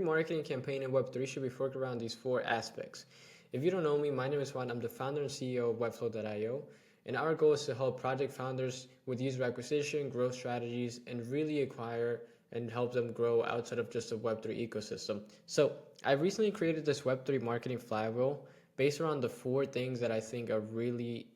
marketing campaign in Web3 should be focused around these four aspects. If you don't know me, my name is Juan. I'm the founder and CEO of Webflow.io. And our goal is to help project founders with user acquisition, growth strategies, and really acquire and help them grow outside of just a Web3 ecosystem. So I recently created this Web3 marketing flywheel based around the four things that I think a really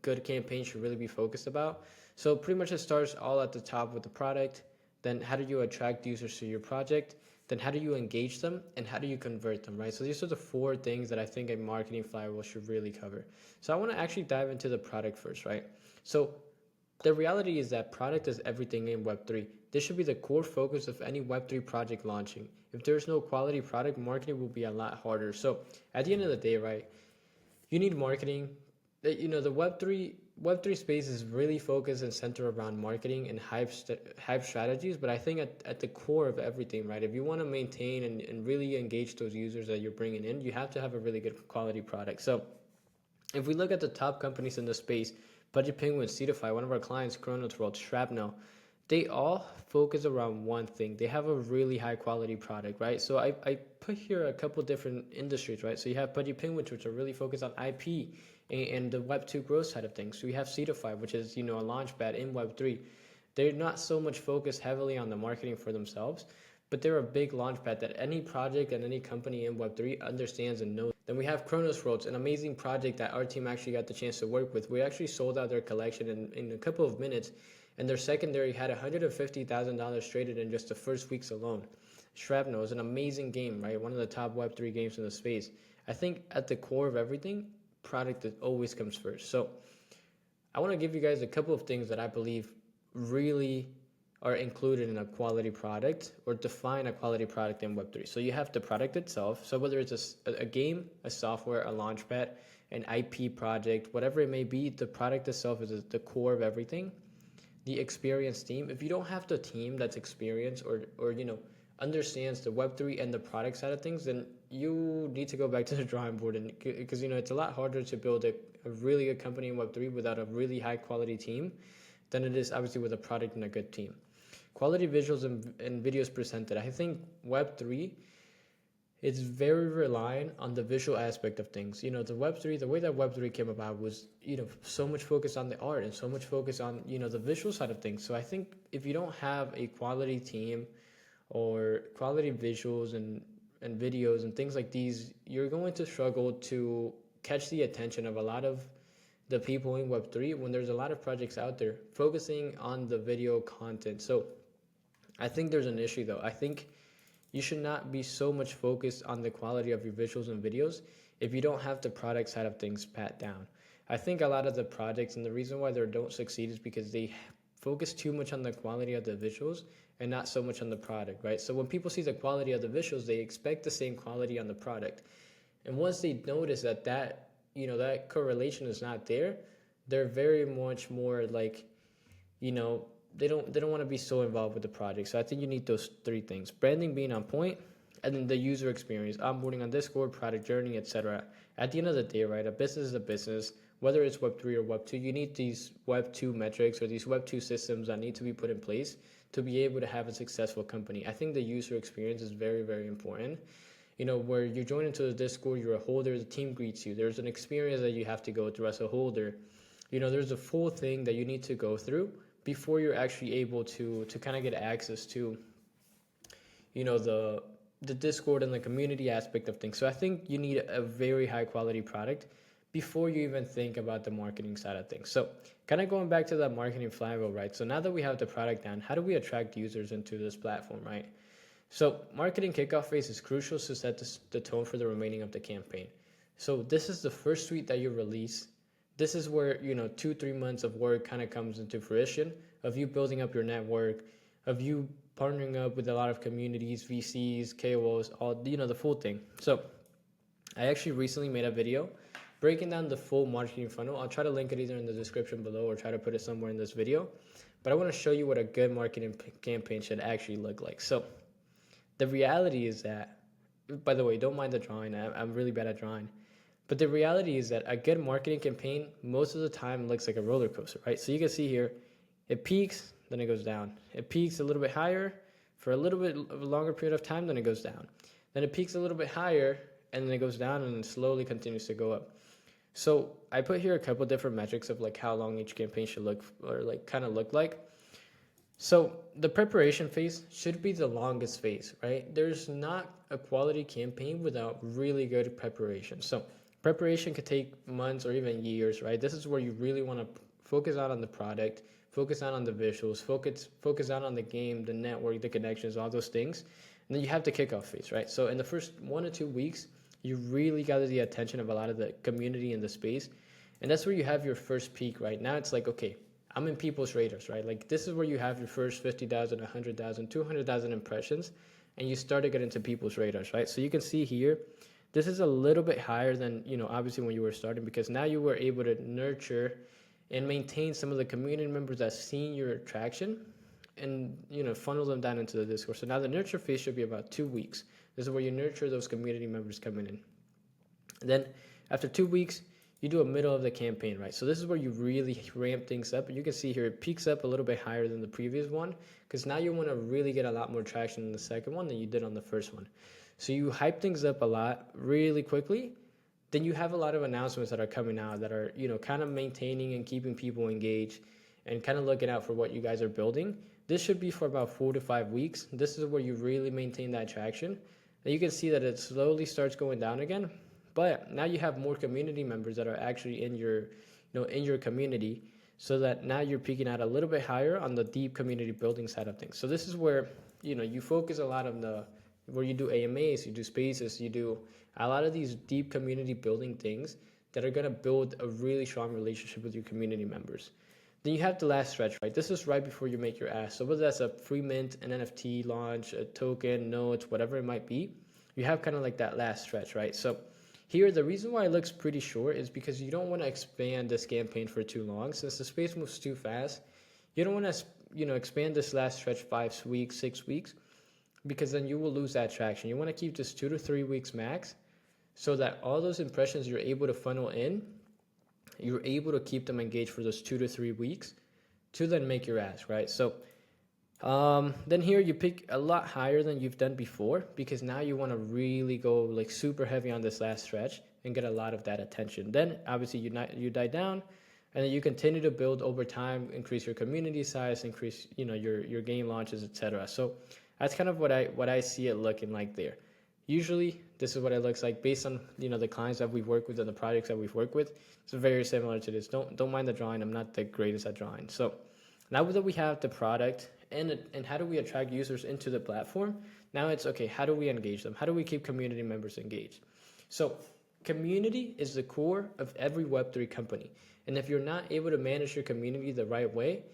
good campaign should really be focused about. So pretty much it starts all at the top with the product. Then how do you attract users to your project? Then how do you engage them? And how do you convert them, right? So these are the four things that I think a marketing flywheel should really cover. So I want to actually dive into the product first, right? So the reality is that product is everything in Web3. This should be the core focus of any Web3 project launching. If there's no quality product, marketing will be a lot harder. So at the end of the day, right, you need marketing. The Web3 space is really focused and centered around marketing and hype strategies, but I think at the core of everything, right, if you want to maintain and really engage those users that you're bringing in, you have to have a really good quality product. So if we look at the top companies in the space, Budget Penguin, Cetify, one of our clients, Chronos World, Shrapnel, they all focus around one thing. They have a really high quality product, right? So I put here a couple different industries, right? So you have Budget Penguin, which are really focused on IP and the Web2 growth side of things. So you have Cetify, which is, a launchpad in Web3. They're not so much focused heavily on the marketing for themselves, but they're a big launchpad that any project and any company in Web3 understands and knows. Then we have Chronos Worlds, an amazing project that our team actually got the chance to work with. We actually sold out their collection in a couple of minutes, and their secondary had $150,000 traded in just the first weeks alone. Shrapnel is an amazing game, right? One of the top Web3 games in the space. I think at the core of everything, product always comes first. So I want to give you guys a couple of things that I believe really are included in a quality product or define a quality product in Web3. So you have the product itself. So whether it's a game, a software, a launchpad, an IP project, whatever it may be, the product itself is the core of everything. The experienced team. If you don't have the team that's experienced or understands the Web3 and the product side of things, then you need to go back to the drawing board, and because it's a lot harder to build a really good company in Web3 without a really high quality team than it is obviously with a product and a good team. Quality visuals and videos presented. I think Web3 is very reliant on the visual aspect of things. The Web3, the way that Web3 came about was, so much focus on the art and so much focus on, the visual side of things. So I think if you don't have a quality team or quality visuals and videos and things like these, you're going to struggle to catch the attention of a lot of the people in Web3 when there's a lot of projects out there focusing on the video content. So I think there's an issue though. I think you should not be so much focused on the quality of your visuals and videos if you don't have the product side of things pat down. I think a lot of the projects, and the reason why they don't succeed is because they focus too much on the quality of the visuals and not so much on the product, right? So when people see the quality of the visuals, they expect the same quality on the product. And once they notice that correlation is not there, they're very much more like, they don't want to be so involved with the project. So I think you need those three things: branding being on point, and then the user experience, onboarding on Discord, product journey, etc. At the end of the day, right, a business is a business. Whether it's Web3 or Web2, you need these Web2 metrics or these Web2 systems that need to be put in place to be able to have a successful company. I think the user experience is very, very important. Where you join into the Discord, you're a holder, the team greets you. There's an experience that you have to go through as a holder. There's a full thing that you need to go through before you're actually able to kind of get access to, the Discord and the community aspect of things. So I think you need a very high quality product before you even think about the marketing side of things. So kind of going back to that marketing flywheel, right? So now that we have the product down, how do we attract users into this platform, right? So marketing kickoff phase is crucial to set the tone for the remaining of the campaign. So this is the first tweet that you release. This is where, 2-3 months of work kind of comes into fruition of you building up your network, of you partnering up with a lot of communities, VCs, KOLs, all, the full thing. So I actually recently made a video breaking down the full marketing funnel. I'll try to link it either in the description below or try to put it somewhere in this video. But I want to show you what a good marketing campaign should actually look like. So the reality is that, by the way, don't mind the drawing. I'm really bad at drawing. But the reality is that a good marketing campaign, most of the time, looks like a roller coaster, right? So you can see here, it peaks, then it goes down. It peaks a little bit higher, for a little bit of a longer period of time, then it goes down. Then it peaks a little bit higher, and then it goes down and slowly continues to go up. So I put here a couple different metrics of like how long each campaign should look, or like kind of look like. So the preparation phase should be the longest phase, right? There's not a quality campaign without really good preparation. So preparation could take months or even years, right? This is where you really want to focus out on the product, focus out on the visuals, focus out on the game, the network, the connections, all those things. And then you have the kickoff phase, right? So in the first 1 or 2 weeks, you really gather the attention of a lot of the community in the space. And that's where you have your first peak, right? Now it's like, okay, I'm in people's radars, right? Like this is where you have your first 50,000, 100,000, 200,000 impressions, and you start to get into people's radars, right? So you can see here, this is a little bit higher than, obviously when you were starting, because now you were able to nurture and maintain some of the community members that seen your traction and, funnel them down into the Discord. So now the nurture phase should be about 2 weeks. This is where you nurture those community members coming in. And then after 2 weeks, you do a middle of the campaign, right? So this is where you really ramp things up. And you can see here, it peaks up a little bit higher than the previous one, because now you want to really get a lot more traction in the second one than you did on the first one. So you hype things up a lot really quickly. Then you have a lot of announcements that are coming out that are, kind of maintaining and keeping people engaged and kind of looking out for what you guys are building. This should be for about 4 to 5 weeks. This is where you really maintain that traction. And you can see that it slowly starts going down again. But now you have more community members that are actually in your, in your community, so that now you're peaking out a little bit higher on the deep community building side of things. So this is where, you focus a lot on where you do AMAs, you do spaces, you do a lot of these deep community building things that are going to build a really strong relationship with your community members. Then you have the last stretch, right? This is right before you make your ask. So whether that's a free mint, an NFT launch, a token, notes, whatever it might be, you have kind of like that last stretch, right? So here, the reason why it looks pretty short is because you don't want to expand this campaign for too long. Since the space moves too fast, you don't want to, expand this last stretch 5 weeks, 6 weeks, because then you will lose that traction. You want to keep this 2 to 3 weeks max, so that all those impressions you're able to funnel in, you're able to keep them engaged for those 2 to 3 weeks to then make your ask, right? So then here you pick a lot higher than you've done before, because now you want to really go like super heavy on this last stretch and get a lot of that attention. Then obviously you die down, and then you continue to build over time, increase your community size, increase your game launches, etc. So that's kind of what I see it looking like there. Usually this is what it looks like based on the clients that we've worked with and the projects that we've worked with. It's very similar to this. Don't mind the drawing. I'm not the greatest at drawing. So now that we have the product and how do we attract users into the platform, now it's okay, how do we engage them? How do we keep community members engaged? So community is the core of every Web3 company. And if you're not able to manage your community the right way,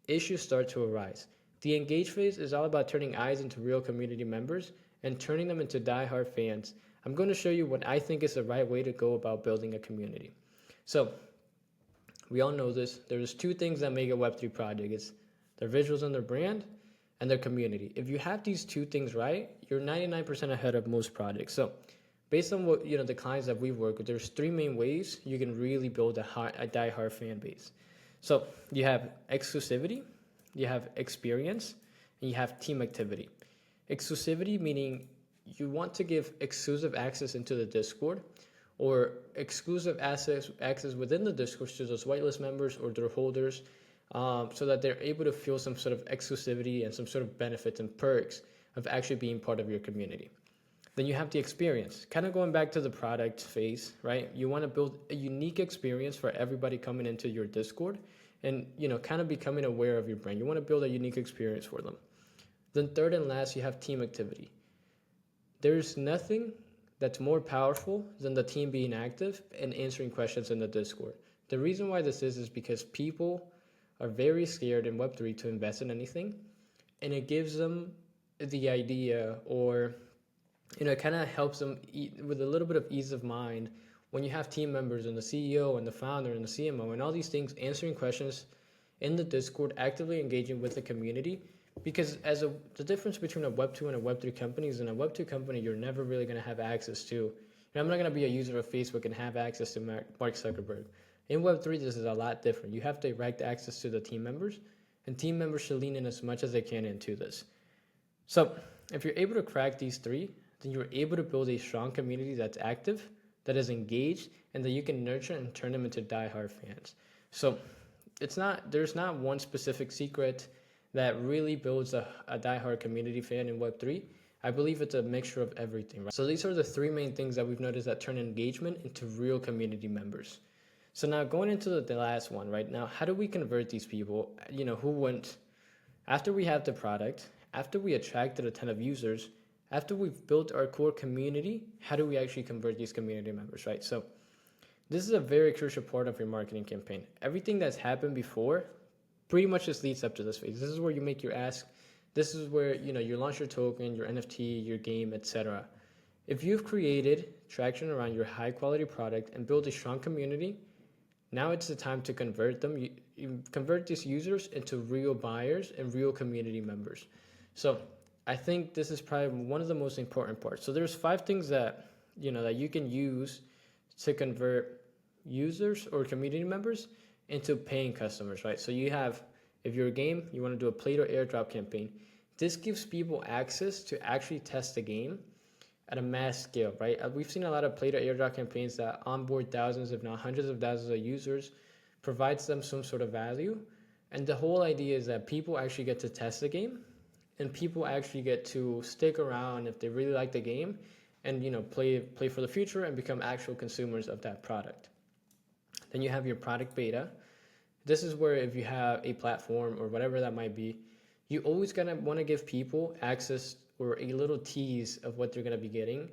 issues start to arise. The engage phase is all about turning eyes into real community members and turning them into diehard fans. I'm going to show you what I think is the right way to go about building a community. So we all know this. There's 2 things that make a Web3 project. It's their visuals and their brand, and their community. If you have these 2 things right, you're 99% ahead of most projects. So based on what the clients that we've worked with, there's 3 main ways you can really build a diehard fan base. So you have exclusivity, you have experience, and you have team activity. Exclusivity meaning you want to give exclusive access into the Discord, or exclusive access within the Discord to those whitelist members or their holders, so that they're able to feel some sort of exclusivity and some sort of benefits and perks of actually being part of your community. Then you have the experience, kind of going back to the product phase, right? You want to build a unique experience for everybody coming into your Discord and, kind of becoming aware of your brand. You want to build a unique experience for them. Then third and last, you have team activity. There's nothing that's more powerful than the team being active and answering questions in the Discord. The reason why this is because people are very scared in Web3 to invest in anything, and it gives them the idea, or it kind of helps them with a little bit of ease of mind when you have team members and the CEO and the founder and the CMO and all these things answering questions in the Discord, actively engaging with the community. Because the difference between a Web2 and a Web3 company is, in a Web2 company, you're never really going to have access to. I'm not going to be a user of Facebook and have access to Mark Zuckerberg. In Web3, this is a lot different. You have direct access to the team members, and team members should lean in as much as they can into this. So if you're able to crack these three, then you're able to build a strong community that's active, that is engaged, and that you can nurture and turn them into diehard fans. So there's not one specific secret that really builds a diehard community fan in Web3. I believe it's a mixture of everything, right? So these are the three main things that we've noticed that turn engagement into real community members. So now going into the last one, right? Now, how do we convert these people, who went after we have the product, after we attracted a ton of users, after we've built our core community, how do we actually convert these community members, right? So this is a very crucial part of your marketing campaign. Everything that's happened before pretty much just leads up to this phase. This is where you make your ask. This is where you launch your token, your NFT, your game, etc. If you've created traction around your high quality product and build a strong community, now it's the time to convert them. You convert these users into real buyers and real community members. So I think this is probably one of the most important parts. So there's 5 things that that you can use to convert users or community members into paying customers, right? So you have, if you're a game, you want to do a play to airdrop campaign. This gives people access to actually test the game at a mass scale, right? We've seen a lot of play to airdrop campaigns that onboard thousands, if not hundreds of thousands of users, provides them some sort of value. And the whole idea is that people actually get to test the game and people actually get to stick around if they really like the game and play for the future and become actual consumers of that product. Then you have your product beta. This is where if you have a platform or whatever that might be, you always gonna want to give people access or a little tease of what they're going to be getting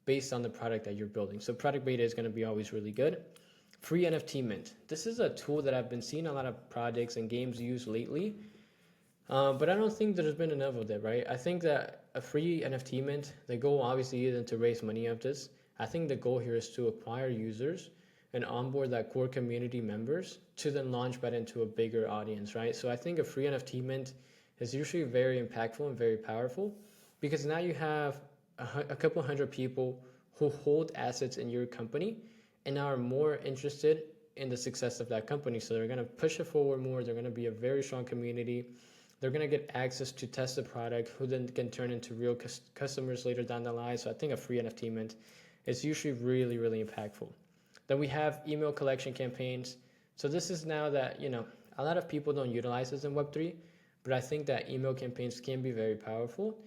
based on the product that you're building. So product beta is going to be always really good. Free NFT mint. This is a tool that I've been seeing a lot of projects and games use lately, but I don't think there's been enough of that, right? I think that a free NFT mint, the goal obviously isn't to raise money of this. I think the goal here is to acquire users and onboard that core community members to then launch that into a bigger audience, right? So I think a free NFT mint is usually very impactful and very powerful, because now you have a couple hundred people who hold assets in your company and are more interested in the success of that company. So they're going to push it forward more. They're going to be a very strong community. They're going to get access to test the product, who then can turn into real customers later down the line. So I think a free NFT mint is usually really, really impactful. Then we have email collection campaigns. So this is now that, a lot of people don't utilize this in Web3, but I think that email campaigns can be very powerful.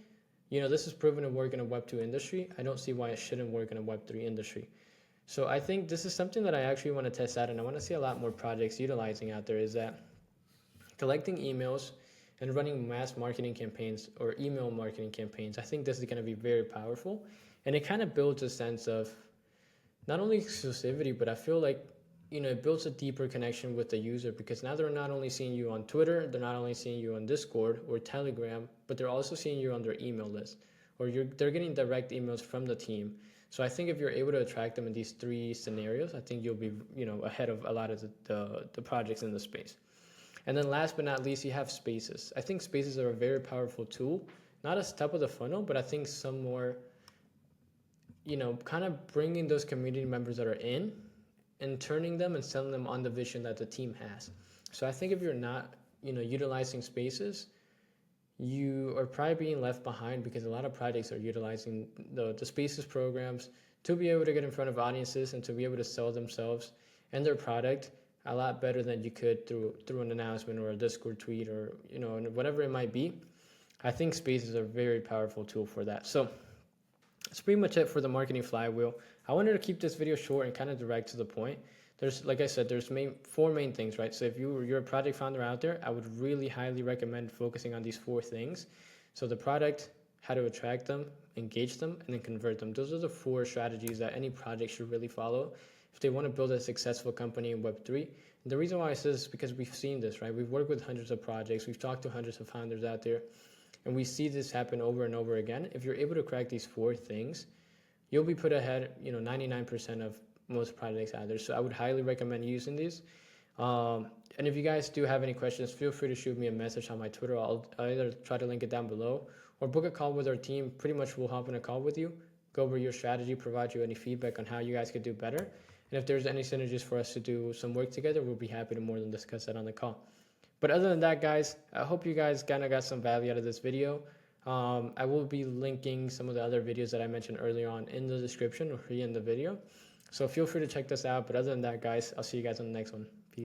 This is proven to work in a Web2 industry. I don't see why it shouldn't work in a Web3 industry. So I think this is something that I actually want to test out, and I want to see a lot more projects utilizing out there, is that collecting emails and running mass marketing campaigns or email marketing campaigns. I think this is going to be very powerful, and it kind of builds a sense of not only exclusivity, but I feel like it builds a deeper connection with the user, because now they're not only seeing you on Twitter, they're not only seeing you on Discord or Telegram, but they're also seeing you on their email list, or they're getting direct emails from the team. So I think if you're able to attract them in these 3 scenarios, I think you'll be ahead of a lot of the projects in the space. And then last but not least, you have spaces. I think spaces are a very powerful tool, not as top of the funnel, but I think some more, kind of bringing those community members that are in and turning them and selling them on the vision that the team has. So I think if you're not, utilizing spaces, you are probably being left behind, because a lot of projects are utilizing the spaces programs to be able to get in front of audiences and to be able to sell themselves and their product a lot better than you could through an announcement or a Discord tweet or, whatever it might be. I think spaces are a very powerful tool for that. So that's pretty much it for the marketing flywheel. I wanted to keep this video short and kind of direct to the point. There's, like I said, there's 4 main things, right? So if you're a project founder out there, I would really highly recommend focusing on these 4 things. So the product, how to attract them, engage them, and then convert them. Those are the 4 strategies that any project should really follow if they want to build a successful company in Web3. And the reason why I say this is because we've seen this, right? We've worked with hundreds of projects. We've talked to hundreds of founders out there, and we see this happen over and over again. If you're able to crack these 4 things, you'll be put ahead, 99% of most projects out there. So I would highly recommend using these. And if you guys do have any questions, feel free to shoot me a message on my Twitter. I'll either try to link it down below or book a call with our team. Pretty much we'll hop in a call with you, go over your strategy, provide you any feedback on how you guys could do better. And if there's any synergies for us to do some work together, we'll be happy to more than discuss that on the call. But other than that, guys, I hope you guys kind of got some value out of this video. I will be linking some of the other videos that I mentioned earlier on in the description or in the video. So feel free to check this out. But other than that, guys, I'll see you guys on the next one. Peace.